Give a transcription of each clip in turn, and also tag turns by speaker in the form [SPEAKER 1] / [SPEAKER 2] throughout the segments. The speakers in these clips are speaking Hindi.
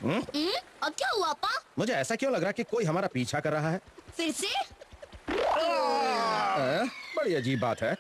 [SPEAKER 1] अब क्या हुआ अप्पा?
[SPEAKER 2] मुझे ऐसा क्यों लग रहा है कि कोई हमारा पीछा कर रहा है?
[SPEAKER 1] फिर से?
[SPEAKER 2] बड़ी अजीब बात है।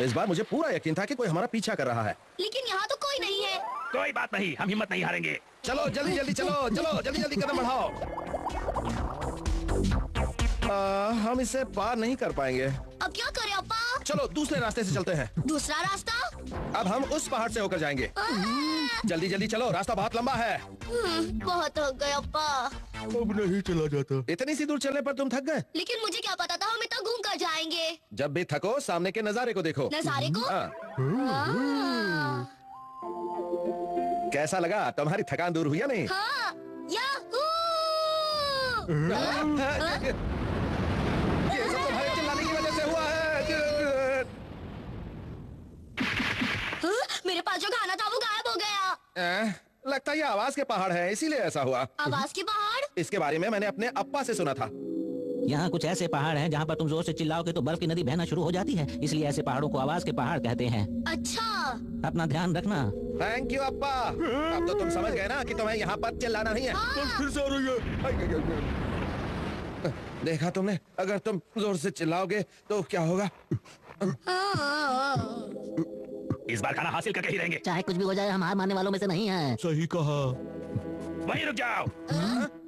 [SPEAKER 2] इस बार मुझे पूरा यकीन था कि कोई हमारा पीछा कर रहा है।
[SPEAKER 1] लेकिन यहाँ तो कोई नहीं है।
[SPEAKER 3] कोई बात नहीं, हम हिम्मत नहीं हारेंगे।
[SPEAKER 2] चलो जल्दी जल्दी चलो, चलो जल्दी जल्दी कदम बढ़ाओ। हम इसे पार नहीं कर पाएंगे।
[SPEAKER 1] अब क्या करें अप्पा?
[SPEAKER 2] चलो दूसरे रास्ते से चलते हैं।
[SPEAKER 1] दूसरा रास्ता?
[SPEAKER 2] अब हम उस पहाड़ से होकर जाएंगे। जल्दी जल्दी चलो, रास्ता बहुत लंबा है।
[SPEAKER 1] बहुत थक गए अप्पा।
[SPEAKER 4] अब नहीं चला जाता।
[SPEAKER 2] इतनी सी दूर चलने पर तुम थक गए?
[SPEAKER 1] लेकिन मुझे क्या पता था हम इतना घूम कर जाएंगे।
[SPEAKER 2] जब भी थको सामने के नजारे को देखो।
[SPEAKER 1] नजारे को?
[SPEAKER 2] कैसा लगा? तुम्हारी थकान दूर हुई या नहीं?
[SPEAKER 1] हाँ, याहू!
[SPEAKER 2] ये सब तुम्हारे चिल्लाने की वजह से हुआ है।
[SPEAKER 1] मेरे पास जो खाना था वो गायब हो गया।
[SPEAKER 2] लगता है ये आवाज के पहाड़ है, इसीलिए ऐसा हुआ।
[SPEAKER 1] आवाज के पहाड़?
[SPEAKER 2] इसके बारे में मैंने अपने अप्पा से सुना था।
[SPEAKER 5] यहाँ कुछ ऐसे पहाड़ हैं जहाँ पर तुम जोर से चिल्लाओगे तो बर्फ की नदी बहना शुरू हो जाती है, इसलिए ऐसे पहाड़ों को आवाज के पहाड़ कहते हैं।
[SPEAKER 1] अच्छा।
[SPEAKER 5] अपना ध्यान रखना।
[SPEAKER 2] थैंक यू अप्पा। अब तो तुम समझ गए ना कि तुम्हें यहाँ पर चिल्लाना नहीं है।
[SPEAKER 4] फिर से आ रही है।
[SPEAKER 2] देखा तुमने, अगर तुम जोर से चिल्लाओगे तो क्या होगा?
[SPEAKER 3] इस बार खाना हासिल करके ही रहेंगे।
[SPEAKER 5] चाहे कुछ भी हो जाए, हम हार मानने वालों में से नहीं हैं।
[SPEAKER 4] सही कहा।
[SPEAKER 3] वहीं रुक जाओ।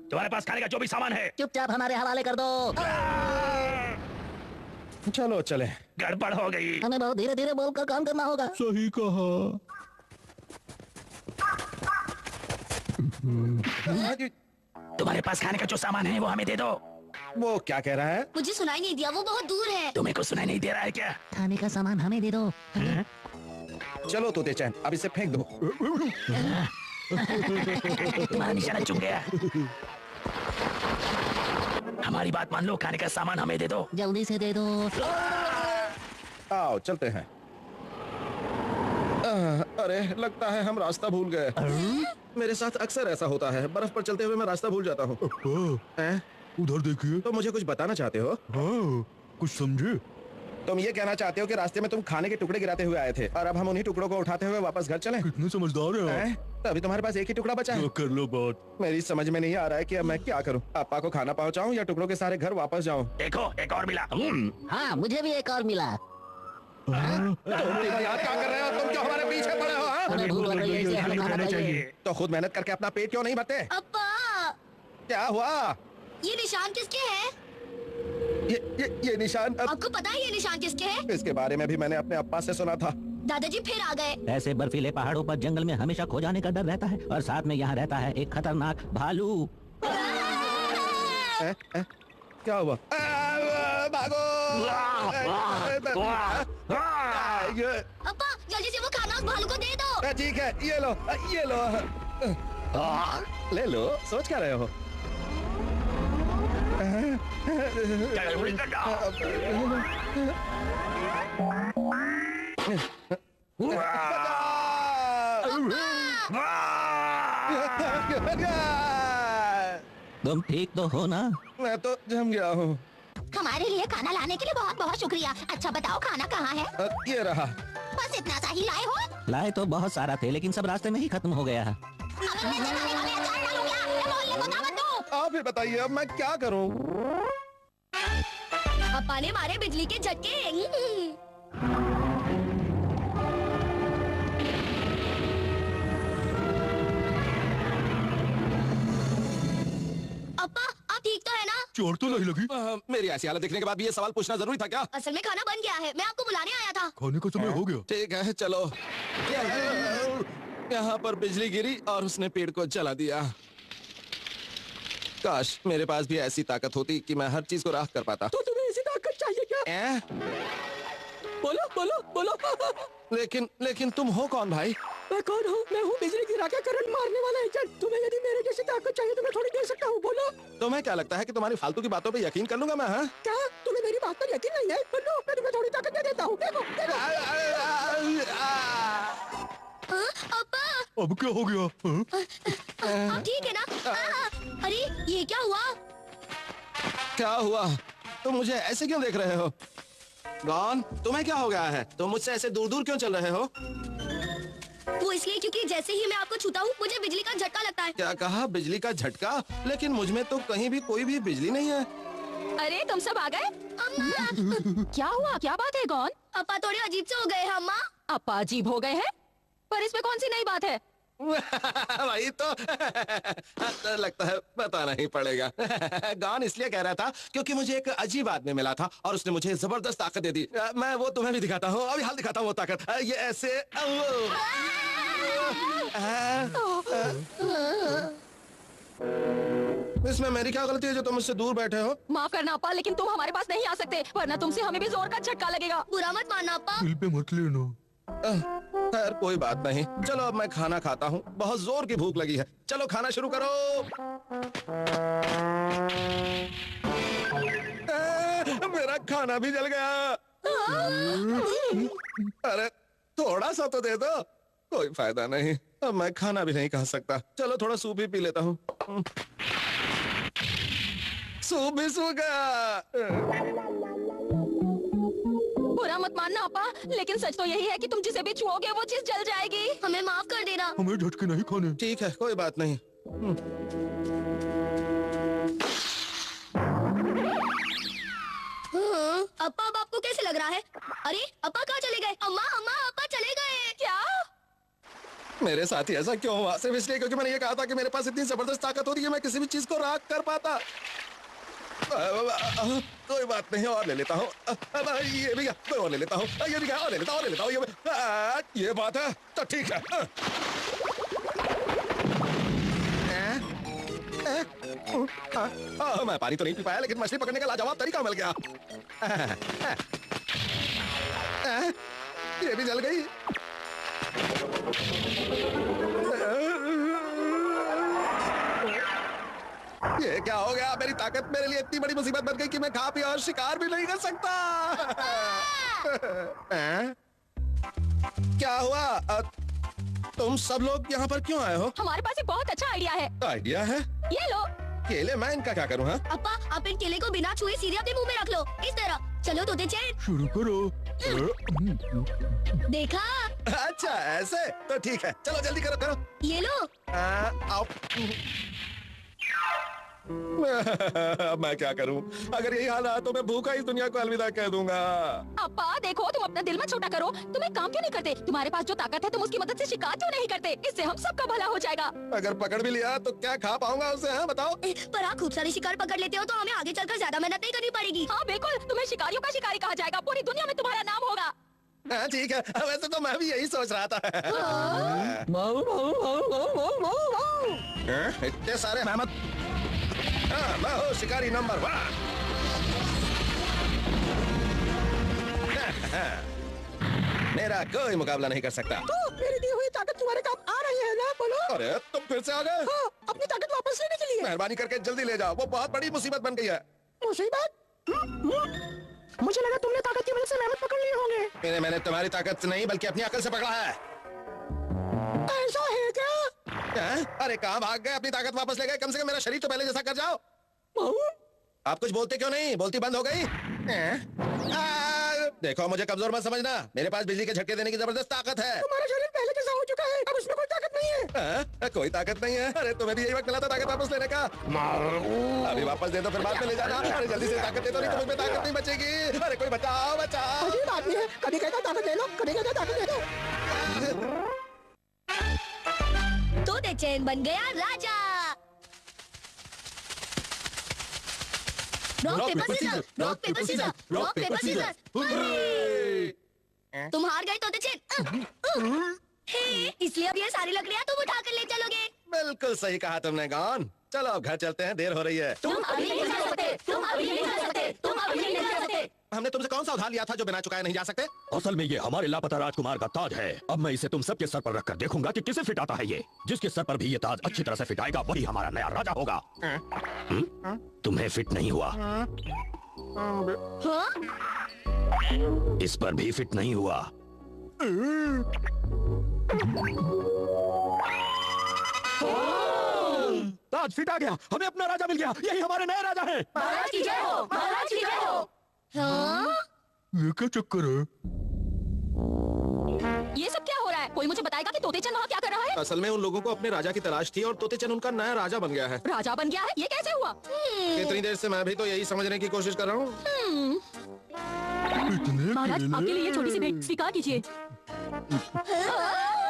[SPEAKER 3] तुम्हारे पास खाने का जो भी सामान है
[SPEAKER 5] चुपचाप हमारे हवाले कर दो।
[SPEAKER 2] चलो चले।
[SPEAKER 3] गड़बड़ हो गई।
[SPEAKER 5] हमें बहुत धीरे धीरे बोलकर काम करना होगा।
[SPEAKER 4] सही कहा।
[SPEAKER 3] तुम्हारे पास खाने का जो सामान है वो हमें दे दो।
[SPEAKER 2] वो क्या कह रहा है?
[SPEAKER 1] मुझे सुनाई नहीं दिया, वो बहुत दूर है।
[SPEAKER 3] तुम्हें कुछ सुनाई नहीं दे रहा है क्या?
[SPEAKER 5] खाने का सामान हमें दे दो।
[SPEAKER 2] चलो तोते चैन, अब इसे फेंक दो।
[SPEAKER 3] तुम्हारा निशाना चुक गया। हमारी बात मान लो, खाने का सामान हमें दे दो।
[SPEAKER 5] जल्दी से दे दो।
[SPEAKER 2] आओ चलते हैं। अरे लगता है हम रास्ता भूल गए। मेरे साथ अक्सर ऐसा होता है, बर्फ पर चलते हुए मैं रास्ता भूल जाता हूँ।
[SPEAKER 4] उधर देखिए।
[SPEAKER 2] तो मुझे कुछ बताना चाहते हो?
[SPEAKER 4] हाँ, कुछ समझे?
[SPEAKER 2] तुम ये कहना चाहते हो कि रास्ते में तुम खाने के टुकड़े गिराते हुए आए थे और अब हम उन्हीं टुकड़ों को उठाते हुए वापस घर चलें?
[SPEAKER 4] कितने समझदार है आप।
[SPEAKER 2] तभी तुम्हारे पास एक ही टुकड़ा बचा है।
[SPEAKER 4] तो कर लो बात।
[SPEAKER 2] मेरी समझ में नहीं आ रहा है कि अब मैं क्या करूं। पापा को खाना पहुंचाऊं या टुकड़ों के सारे घर वापस जाऊं?
[SPEAKER 3] देखो एक और मिला।
[SPEAKER 5] हाँ, मुझे भी एक और मिला।
[SPEAKER 2] तुम तीनों यहाँ क्या कर रहे हो? तुम क्यों हमारे पीछे पड़े हो? हाँ?
[SPEAKER 5] हमें भूख लग रही है, इसलिए हमें खाना चाहिए।
[SPEAKER 2] तो खुद मेहनत करके अपना पेट क्यों नहीं भरते?
[SPEAKER 1] अप्पा,
[SPEAKER 2] क्या हुआ?
[SPEAKER 1] ये निशान किसके हैं?
[SPEAKER 2] ये निशान
[SPEAKER 1] आपको पता है ये निशान किसके हैं?
[SPEAKER 2] इसके बारे में भी मैंने अपने अप्पा से सुना था।
[SPEAKER 1] दादाजी फिर आ गए।
[SPEAKER 5] ऐसे बर्फीले पहाड़ों पर जंगल में हमेशा खो जाने का डर रहता है और साथ में यहाँ रहता है एक खतरनाक भालू।
[SPEAKER 2] क्या हुआ? भागो!
[SPEAKER 1] अप्पा जल्दी से वो खाना उस भालू को दे दो।
[SPEAKER 2] ठीक है, ये लो, ये लो। ले लो, सोच क्या रहे हो?
[SPEAKER 5] तुम ठीक तो हो ना?
[SPEAKER 2] मैं तो जम गया हूँ।
[SPEAKER 1] हमारे लिए खाना लाने के लिए बहुत बहुत शुक्रिया। अच्छा बताओ खाना कहाँ है?
[SPEAKER 2] ये रहा।
[SPEAKER 1] बस इतना सा ही लाए हो?
[SPEAKER 5] लाए तो बहुत सारा थे, लेकिन सब रास्ते में ही खत्म हो गया।
[SPEAKER 2] आप ही बताइए अब मैं क्या करूँ?
[SPEAKER 1] अप्पा ने मारे बिजली के झटके। अप्पा आप ठीक तो है ना?
[SPEAKER 4] चोट तो नहीं लगी?
[SPEAKER 2] मेरी ऐसी हालत देखने के बाद भी ये सवाल पूछना जरूरी था क्या?
[SPEAKER 1] असल में खाना बन गया है, मैं आपको बुलाने आया था।
[SPEAKER 4] खाने का समय हो गया।
[SPEAKER 2] ठीक है चलो। यहाँ पर बिजली गिरी और उसने पेड़ को जला दिया। काश मेरे पास भी ऐसी ताकत होती कि मैं हर चीज को राख कर पाता।
[SPEAKER 5] तो तुम्हें ऐसी ताकत चाहिए क्या? बोलो बोलो बोलो।
[SPEAKER 2] लेकिन तुम हो कौन भाई?
[SPEAKER 5] मैं कौन हूँ? मैं हूँ बिजली गिरा के करंट मारने वाला एजेंट। तुम्हें यदि मेरे जैसी ताकत चाहिए तो मैं थोड़ी दे सकता हूँ। बोलो।
[SPEAKER 2] तुम्हें क्या लगता है कि तुम्हारी फालतू की बातों पे यकीन कर लूंगा मैं? हाँ?
[SPEAKER 5] क्या तुम्हें मेरी बात पर यकीन नहीं है? बोलो, मैं तुम्हें थोड़ी ताकत दे देता हूँ। देखो देखो।
[SPEAKER 1] अप्पा
[SPEAKER 4] अब क्या हो गया?
[SPEAKER 1] आप ठीक है ना? अरे ये क्या हुआ?
[SPEAKER 2] क्या हुआ? तुम मुझे ऐसे क्यों देख रहे हो? गॉन, तुम्हें क्या हो गया है? तुम मुझसे ऐसे दूर दूर क्यों चल रहे हो?
[SPEAKER 1] वो इसलिए क्योंकि जैसे ही मैं आपको छूता हूँ मुझे बिजली का झटका लगता है। है।
[SPEAKER 2] क्या कहा? बिजली का झटका? लेकिन मुझ में तो कहीं भी कोई भी बिजली नहीं है।
[SPEAKER 6] अरे तुम सब आ गए? क्या हुआ? क्या बात है गौन?
[SPEAKER 1] अपा थोड़े अजीब से हो गए हैं अम्मा।
[SPEAKER 6] अपा अजीब हो गए हैं? पर इसमें कौन सी नई बात है?
[SPEAKER 2] वही तो लगता है बताना ही पड़ेगा। गान इसलिए कह रहा था क्योंकि मुझे एक अजीब आदमी मिला था और उसने मुझे जबरदस्त ताकत दे दी। मैं वो तुम्हें भी दिखाता हूँ, अभी हाल दिखाता हूँ वो ताकत। ये ऐसे इसमें मेरी क्या गलती है जो तुम मुझसे दूर बैठे हो?
[SPEAKER 6] माफ करना अपा, लेकिन तुम हमारे पास नहीं आ सकते, वरना तुमसे हमें भी जोर का झटका लगेगा।
[SPEAKER 1] बुरा मत मानना अपा।
[SPEAKER 4] दिल पे मत लेना।
[SPEAKER 2] खैर कोई बात नहीं, चलो अब मैं खाना खाता हूँ, बहुत जोर की भूख लगी है। चलो खाना शुरू करो। मेरा खाना भी जल गया। अरे थोड़ा सा तो दे दो। कोई फायदा नहीं, अब मैं खाना भी नहीं खा सकता। चलो थोड़ा सूप ही पी लेता हूँ। सूप भी सूख गया।
[SPEAKER 6] बुरा मत मानना अपा, लेकिन सच तो यही है कि तुम जिसे भी छुओगे वो चीज जल जाएगी।
[SPEAKER 1] हमें माफ कर देना।
[SPEAKER 4] हमें झटके नहीं खाने।
[SPEAKER 2] ठीक है कोई बात नहीं।
[SPEAKER 1] अपा अब आपको कैसे लग रहा है? अरे अपा कहाँ चले गए? अम्मा अम्मा अपा चले गए।
[SPEAKER 6] क्या?
[SPEAKER 2] मेरे साथ ही ऐसा क्यों हुआ? सिर्फ इसलिए क्योंकि मैंने ये कहा था कि मेरे पास इतनी जबरदस्त ताकत होती है मैं किसी भी चीज को राख कर पाता। कोई बात नहीं, और ले लेता हूँ। ये भी क्या? और ले लेता हूँ। ये भी क्या? और ले लेता हूँ, और ले लेता हूँ। ये बात है तो ठीक है। मैं पानी तो नहीं पी पाया, लेकिन मछली पकड़ने का लाजवाब तरीका मिल गया। ये भी जल गई। ये क्या हो गया? मेरी ताकत मेरे लिए इतनी बड़ी मुसीबत बन गई कि मैं खा पी और शिकार भी नहीं कर सकता। क्या हुआ? तुम सब लोग यहाँ पर क्यों आए हो?
[SPEAKER 6] हमारे पास एक बहुत अच्छा आइडिया है।
[SPEAKER 2] आइडिया है?
[SPEAKER 6] ये लो।
[SPEAKER 2] केले? मैं इनका क्या करूँ? हाँ
[SPEAKER 1] अपा आप इन केले को बिना छुए सीधे अपने मुंह में रख लो, इस तरह। चलो तोते चैन।
[SPEAKER 4] शुरू करो।
[SPEAKER 1] देखा?
[SPEAKER 2] अच्छा ऐसे तो ठीक है, चलो जल्दी करो करो।
[SPEAKER 1] ये लो।
[SPEAKER 2] आओ। मैं क्या करूं? अगर यही हाल रहा तो मैं भूखा इस दुनिया को अलविदा कह दूंगा।
[SPEAKER 6] अपा देखो, तुम अपना दिल मत छोटा करो। तुम एक काम क्यों नहीं करते? तुम्हारे पास जो ताकत है तुम उसकी मदद से शिकार क्यों नहीं करते? इससे हम सबका भला हो जाएगा।
[SPEAKER 2] अगर पकड़ भी लिया तो क्या खा पाऊंगा उसे? हाँ बताओ।
[SPEAKER 1] पर आप खूब सारे शिकार पकड़ लेते हो तो हमें आगे चलकर ज्यादा मेहनत नहीं करनी पड़ेगी।
[SPEAKER 6] हाँ बिल्कुल, तुम्हें शिकारियों का शिकारी कहा जाएगा। पूरी दुनिया में तुम्हारा नाम होगा।
[SPEAKER 2] हाँ ठीक है, वैसे तो मैं भी यही सोच रहा था। इतने सारे मेहमत। मैं हूँ शिकारी नंबर 1। मेरा कोई मुकाबला नहीं कर सकता।
[SPEAKER 6] तो मेरी दी हुई ताकत तुम्हारे काम आ रही है ना? बोलो।
[SPEAKER 2] अरे तुम फिर से आ गए?
[SPEAKER 6] हाँ, अपनी ताकत वापस लेने के लिए।
[SPEAKER 2] मेहरबानी करके जल्दी ले जाओ, वो बहुत बड़ी मुसीबत बन गई है।
[SPEAKER 6] मुसीबत? मुझे लगा तुमने ताकत की वजह से मेहनत पकड़ लिए होंगे।
[SPEAKER 2] मैंने तुम्हारी ताकत नहीं बल्कि अपनी अकल से पकड़ा है।
[SPEAKER 6] ऐसा है क्या?
[SPEAKER 2] अरे कहाँ भाग गए? अपनी ताकत वापस ले गए। कम से कम मेरा शरीर तो पहले जैसा कर जाओ। आप कुछ बोलते क्यों नहीं? बोलती बंद हो गई? देखो मुझे कमजोर मत समझना, मेरे पास बिजली के झटके देने की जबरदस्त ताकत है।
[SPEAKER 6] तुम्हारा शरीर पहले जैसा हो चुका है, अब उसमें कोई ताकत नहीं है।
[SPEAKER 2] कोई ताकत नहीं है? अरे तुम्हें भी यही वक्त मिला था ताकत वापस लेने का। अभी वापस दे दो, फिर बाद में ले जाना। अरे जल्दी से ताकत दे दो, नहीं तो मुझ में ताकत नहीं बचेगी। अरे कोई बचाओ बचाओ।
[SPEAKER 6] अजीब आदमी है, कभी कहता ताकत ले लो, कभी कहता ताकत दे दो।
[SPEAKER 1] तोते चैन बन गया राजा। Rock paper scissors, rock paper scissors, rock paper scissors. तुम हार गए तोते चैन। हे, इसलिए अब ये सारी लकड़ियाँ तुम उठा कर ले चलोगे।
[SPEAKER 2] बिल्कुल सही कहा तुमने गॉन। चलो अब घर चलते हैं, देर हो रही है।
[SPEAKER 1] तुम अभी नहीं जा सकते, तुम अभी नहीं जा सकते, तुम अभी नहीं जा सकते।
[SPEAKER 2] हमने तुमसे कौन सा उधार लिया था जो बिना चुकाए नहीं जा सकते?
[SPEAKER 3] असल में ये हमारे लापता राजकुमार का ताज है। अब मैं इसे तुम सबके सर पर रखकर देखूंगा कि किसे फिट आता है ये। जिसके सर पर भी ये ताज अच्छी तरह से फिट आएगा वही हमारा नया राजा होगा। तुम्हें फिट नहीं हुआ?
[SPEAKER 1] हाँ?
[SPEAKER 3] इस पर भी फिट नहीं हुआ। ताज फिट आ गया, हमें अपना राजा मिल गया। यही हमारे नए राजा हैं।
[SPEAKER 1] महाराज की जय हो, महाराज की जय हो। हाँ?
[SPEAKER 4] ये क्या चक्कर है?
[SPEAKER 6] ये सब क्या हो रहा है? कोई मुझे बताएगा कि तोते चंद वहाँ क्या कर रहा है?
[SPEAKER 2] असल में उन लोगों को अपने राजा की तलाश थी और तोते चंद उनका नया राजा बन गया है।
[SPEAKER 6] राजा बन गया है? ये कैसे हुआ?
[SPEAKER 2] इतनी देर से मैं भी तो यही समझने की कोशिश कर रहा हूँ।
[SPEAKER 4] इतने
[SPEAKER 6] महाराज,
[SPEAKER 4] केले।
[SPEAKER 6] आपके लिए ये छोटी सी भेंट स्वीकार कीजिए।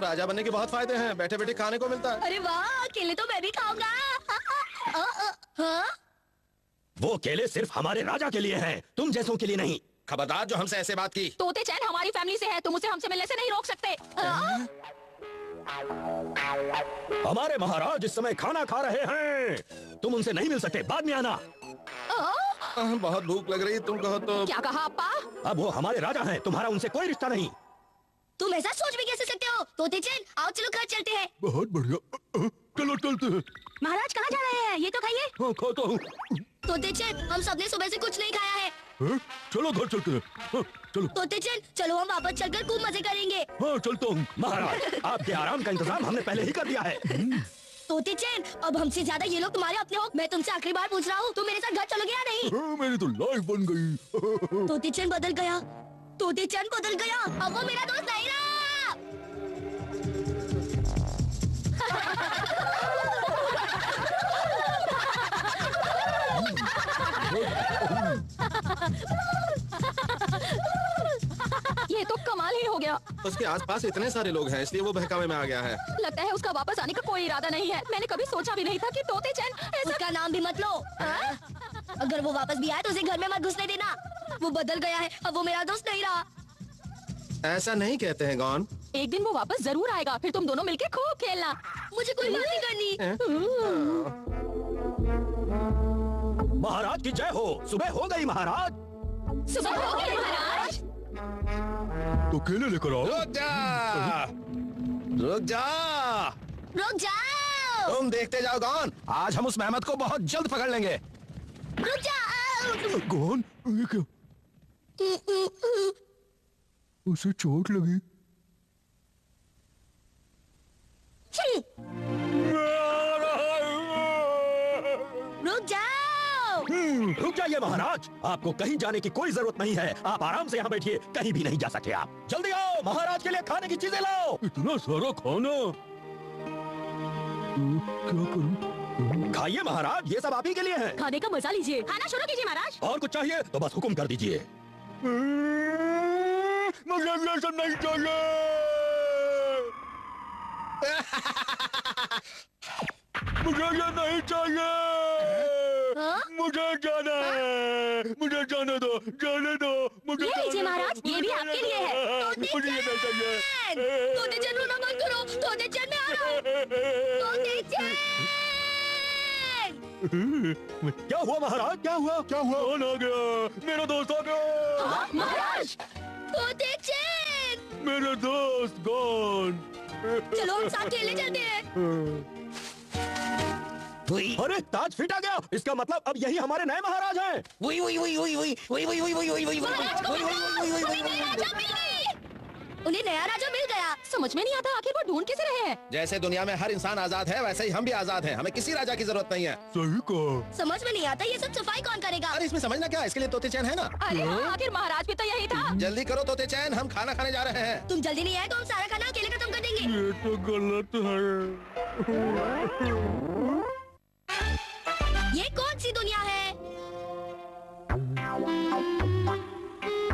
[SPEAKER 2] राजा बनने के बहुत फायदे हैं, बैठे बैठे खाने को मिलता है।
[SPEAKER 1] अरे वाह, केले तो मैं भी खाऊंगा। हाँ?
[SPEAKER 3] वो केले सिर्फ हमारे राजा के लिए हैं, तुम जैसों के लिए नहीं।
[SPEAKER 2] खबरदार जो हमसे ऐसे बात की।
[SPEAKER 6] तोते चैन हमारी फैमिली से है, तुम उसे हमसे मिलने से नहीं रोक सकते।
[SPEAKER 3] हमारे महाराज इस समय खाना खा रहे हैं, तुम उनसे नहीं मिल सकते, बाद में आना।
[SPEAKER 2] बहुत भूख लग रही, तुम कहो तो।
[SPEAKER 6] क्या कहा अप्पा?
[SPEAKER 3] अब वो हमारे राजा हैं, तुम्हारा उनसे कोई रिश्ता नहीं।
[SPEAKER 1] तुम ऐसा सोच भी कैसे सकते हो? तोते चंद, आओ चलो घर चलते हैं।
[SPEAKER 4] बहुत बढ़िया, चलो चलते हैं।
[SPEAKER 1] महाराज कहाँ जा रहे हैं? ये तो खाइए।
[SPEAKER 4] हाँ खाता हूँ।
[SPEAKER 1] तोते चंद, हम सबने सुबह से कुछ नहीं खाया है।
[SPEAKER 4] हैं? चलो घर चलते हैं। हाँ, चलो।
[SPEAKER 1] तोते चंद, चलो हम वापस चलकर खूब मजे करेंगे।
[SPEAKER 4] हाँ चलता हूँ।
[SPEAKER 3] महाराज, आपके आराम का इंतजाम हमने पहले ही कर दिया है।
[SPEAKER 1] तोते चंद, अब हमसे ज्यादा ये लोग तुम्हारे अपने हो। मैं तुमसे आखिरी बार पूछ रहा हूँ, तुम मेरे साथ घर चलोगे या नहीं?
[SPEAKER 4] हाँ, मेरी तो लाइफ बन गई।
[SPEAKER 1] तोते चंद बदल गया। तोते चंद बदल गया। अब वो मेरा दोस्त नहीं रहा।
[SPEAKER 6] ये तो कमाल ही हो गया।
[SPEAKER 2] उसके आसपास इतने सारे लोग हैं, इसलिए वो बहकावे में आ गया है।
[SPEAKER 6] लगता है उसका वापस आने का कोई इरादा नहीं है। मैंने कभी सोचा भी नहीं था कि तोते चैन ऐसा।
[SPEAKER 1] उसका नाम भी मत लो। हाँ? अगर वो वापस भी आए तो उसे घर में मत घुसने देना। वो बदल गया है, अब वो मेरा दोस्त नहीं रहा।
[SPEAKER 2] ऐसा नहीं कहते हैं गॉन।
[SPEAKER 6] एक दिन वो वापस जरूर आएगा, फिर तुम दोनों मिलके खूब खेलना।
[SPEAKER 1] मुझे कोई बात नहीं करनी।
[SPEAKER 3] महाराज की जय हो, सुबह हो गई महाराज।
[SPEAKER 6] सुबह हो गई महाराज।
[SPEAKER 4] तो केले लेकर आओ।
[SPEAKER 2] रुक जा, रुक जा।
[SPEAKER 1] रुक जाओ।
[SPEAKER 2] तुम देखते जाओ गॉन, आज हम उस मेहमत को बहुत जल्द पकड़ लेंगे।
[SPEAKER 1] रुक जाओ।
[SPEAKER 4] कौन? ये क्या? उसे चोट लगी।
[SPEAKER 1] रुक जाओ।
[SPEAKER 3] रुक जाइए महाराज, आपको कहीं जाने की कोई जरूरत नहीं है। आप आराम से यहाँ बैठिए, कहीं भी नहीं जा सकते आप। जल्दी आओ, महाराज के लिए खाने की चीजें लाओ।
[SPEAKER 4] इतना सारा खाना। क्या करूं?
[SPEAKER 3] खाइए महाराज, ये सब आप ही के लिए है।
[SPEAKER 6] खाने का मजा लीजिए। खाना शुरू कीजिए महाराज।
[SPEAKER 3] और कुछ चाहिए तो बस हुक्म कर दीजिए।
[SPEAKER 4] मुझे ये सब नहीं चाहिए। मुझे ये नहीं चाहिए।
[SPEAKER 1] हाँ?
[SPEAKER 4] मुझे जाना है। मुझे जाने दो, जाने दो। मुझे
[SPEAKER 6] ये लीजिए
[SPEAKER 4] जाने दो,
[SPEAKER 6] महाराज, ये भी
[SPEAKER 4] मुझे
[SPEAKER 6] आपके
[SPEAKER 4] जाने
[SPEAKER 6] लिए है।
[SPEAKER 4] दो। मुझे ये नहीं चाहिए।
[SPEAKER 1] तोते चंद, रोना मत करो। तोते चंद, मैं आ रहा हूँ। तोते चंद।
[SPEAKER 3] क्या हुआ महाराज, क्या हुआ?
[SPEAKER 4] क्या हुआ? कौन आ गया? मेरा दोस्त आ गया।
[SPEAKER 6] हाँ, महाराज।
[SPEAKER 1] तोते चंद,
[SPEAKER 4] मेरे दोस्त कौन?
[SPEAKER 1] चलो हम साथ खेलने चलते हैं।
[SPEAKER 3] अरे ताज फिट आ गया, इसका मतलब अब यही हमारे नए महाराज हैं।
[SPEAKER 1] महाराज को बचाओ, हमें नया राजा मिल गई। उन्हें नया राजा मिल गया।
[SPEAKER 6] समझ में नहीं आता आखिर वो ढूंढ किसे रहे हैं।
[SPEAKER 2] जैसे दुनिया में हर इंसान आजाद है, वैसे ही हम भी आजाद हैं। हमें किसी राजा की जरूरत नहीं है।
[SPEAKER 4] सही कहा।
[SPEAKER 1] समझ में नहीं आता ये सब सफाई कौन करेगा?
[SPEAKER 2] अरे इसमें समझना क्या है, इसके लिए तोते चैन है ना।
[SPEAKER 6] अरे हाँ, आखिर महाराज भी तो यही था।
[SPEAKER 2] जल्दी करो तोते चैन, हम खाना खाने जा रहे हैं।
[SPEAKER 1] तुम जल्दी नहीं आए तो हम सारा खाना अकेले खत्म कर देंगे।
[SPEAKER 4] ये तो गलत है।
[SPEAKER 1] ये कौन सी दुनिया है?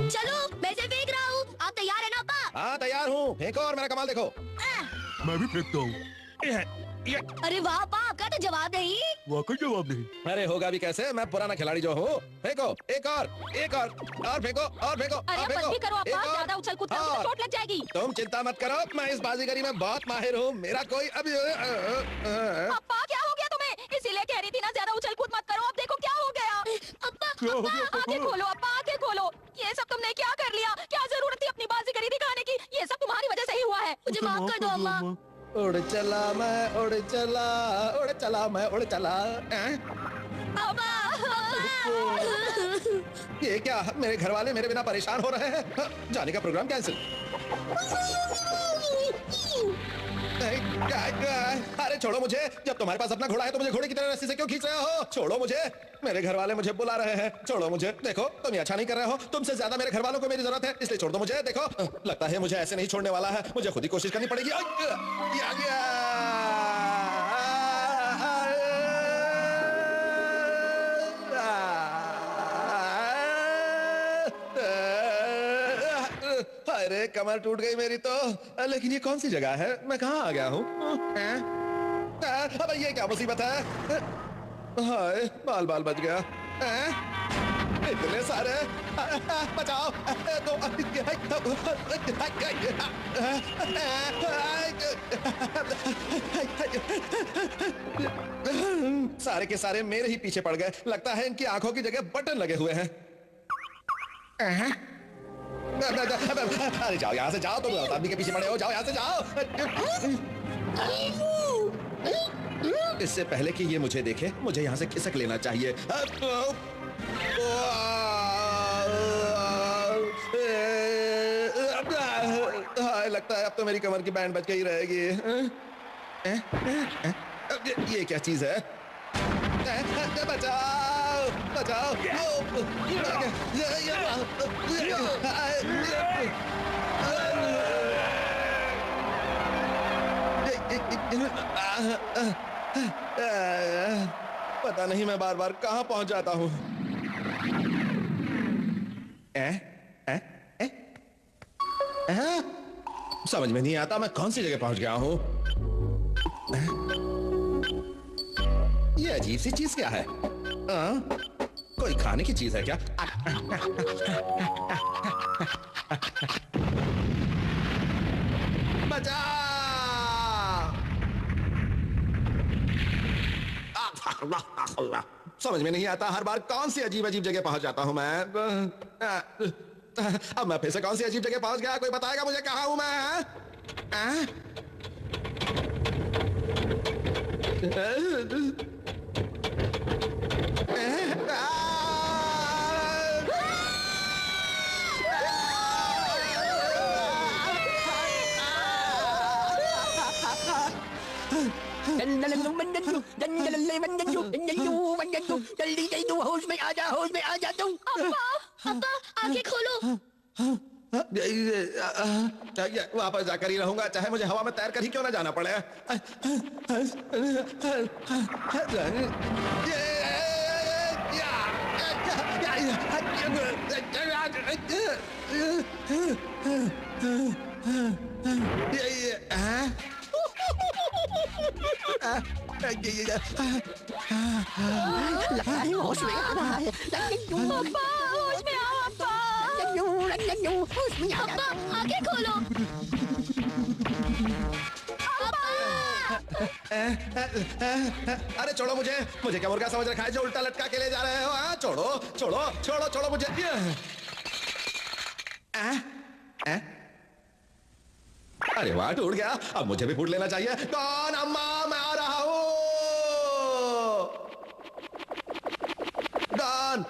[SPEAKER 1] चलो मैं इसे फेंक रहा हूँ। आप तैयार है ना अप्पा?
[SPEAKER 2] हाँ तैयार हूँ, फेंको और मेरा कमाल देखो।
[SPEAKER 4] मैं भी फेंकता हूँ।
[SPEAKER 1] अरे वाह अप्पा, आपका तो जवाब नहीं।
[SPEAKER 4] वाकई जवाब नहीं।
[SPEAKER 2] अरे होगा भी कैसे, मैं पुराना खिलाड़ी जो हूँ। फेंको, एक और फेंको, और फेंको,
[SPEAKER 6] अरे
[SPEAKER 2] और
[SPEAKER 6] अब बंद भी करो
[SPEAKER 2] एक
[SPEAKER 6] अप्पा,
[SPEAKER 2] और।
[SPEAKER 6] ज्यादा उछल कूद करोगे तो
[SPEAKER 2] और।
[SPEAKER 6] चोट लग जाएगी।
[SPEAKER 2] तुम चिंता मत करो, मैं इस बाजीगरी में बहुत माहिर हूँ। मेरा कोई अभी
[SPEAKER 6] अप्पा क्या हो गया तुम्हें? इसीलिए कह रही थी ना ज्यादा उछल कूद मत करो। अब देखो क्या हो गया।
[SPEAKER 1] अप्पा,
[SPEAKER 4] क्या हो गया?
[SPEAKER 6] आंखें खोलो अप्पा, आंखें खोलो। ये सब तुमने क्या कर लिया? क्या जरूरत थी अपनी बाजीगरी दिखाने की? ये सब तुम्हारी वजह से ही हुआ है।
[SPEAKER 1] मुझे माफ कर दो अम्मा।
[SPEAKER 2] उड़ चला मैं, उड़ चला, उड़ चला मैं, उड़ चला।
[SPEAKER 6] अप्पा,
[SPEAKER 2] ये क्या, मेरे घर वाले मेरे बिना परेशान हो रहे हैं। जाने का प्रोग्राम कैंसिल। नहीं, अरे छोड़ो मुझे। जब तुम्हारे पास अपना घोड़ा है तो मुझे घोड़े की तरह रस्सी से क्यों खींच रहे हो? छोड़ो मुझे। मेरे घर वाले मुझे बुला रहे हैं। छोड़ो मुझे। देखो तुम ये अच्छा नहीं कर रहे हो। तुमसे ज्यादा मेरे घर वालों को मेरी जरूरत है, इसलिए छोड़ दो मुझे। देखो लगता है मुझे ऐसे नहीं छोड़ने वाला है। मुझे खुद ही कोशिश करनी पड़ेगी। अरे कमर टूट गई मेरी तो। लेकिन ये कौन सी जगह है? मैं कहाँ आ गया हूँ? अब ये क्या मुसीबत है? हाय बाल बाल बच गया। इतने सारे। बचाओ। सारे के सारे मेरे ही पीछे पड़ गए। लगता है इनकी आंखों की जगह बटन लगे हुए हैं। अरे जाओ यहाँ से जाओ। तुम आदमी के पीछे पड़े हो। जाओ यहाँ से जाओ। इससे पहले कि ये मुझे देखे मुझे यहाँ से खिसक लेना चाहिए। हाय लगता है अब तो मेरी कमर की बैंड बच गई रहेगी। ये क्या चीज है? बचाओ बचाओ। पता नहीं मैं बार बार कहाँ पहुंच जाता हूँ। समझ में नहीं आता मैं कौन सी जगह पहुंच गया हूँ। ये अजीब सी चीज क्या है? कोई खाने की चीज है क्या? बचा। समझ में नहीं आता हर बार कौन सी अजीब अजीब जगह पहुंच जाता हूं मैं। अब मैं फिर से कौन सी अजीब जगह पहुंच गया? कोई बताएगा मुझे कहाँ हूं मैं?
[SPEAKER 1] होश में आ जा तुम। अब्बा आंखें खोलो।
[SPEAKER 2] वापस जाकर ही रहूंगा चाहे मुझे हवा में तैर कर ही क्यों ना जाना पड़े।
[SPEAKER 1] होश में आ रहा है।
[SPEAKER 6] अब्बा होश में आओ अब्बा।
[SPEAKER 1] अब्बा आंखें खोलो।
[SPEAKER 2] अरे छोड़ो मुझे क्या मुर्गा समझ रखा है जो उल्टा लटका के ले जा रहे हो? छोड़ो छोड़ो छोड़ो छोड़ो मुझे। अरे वाह टूट गया। अब मुझे भी फूट लेना चाहिए। कौन? अम्मा मैं आ रहा हूँ। डॉन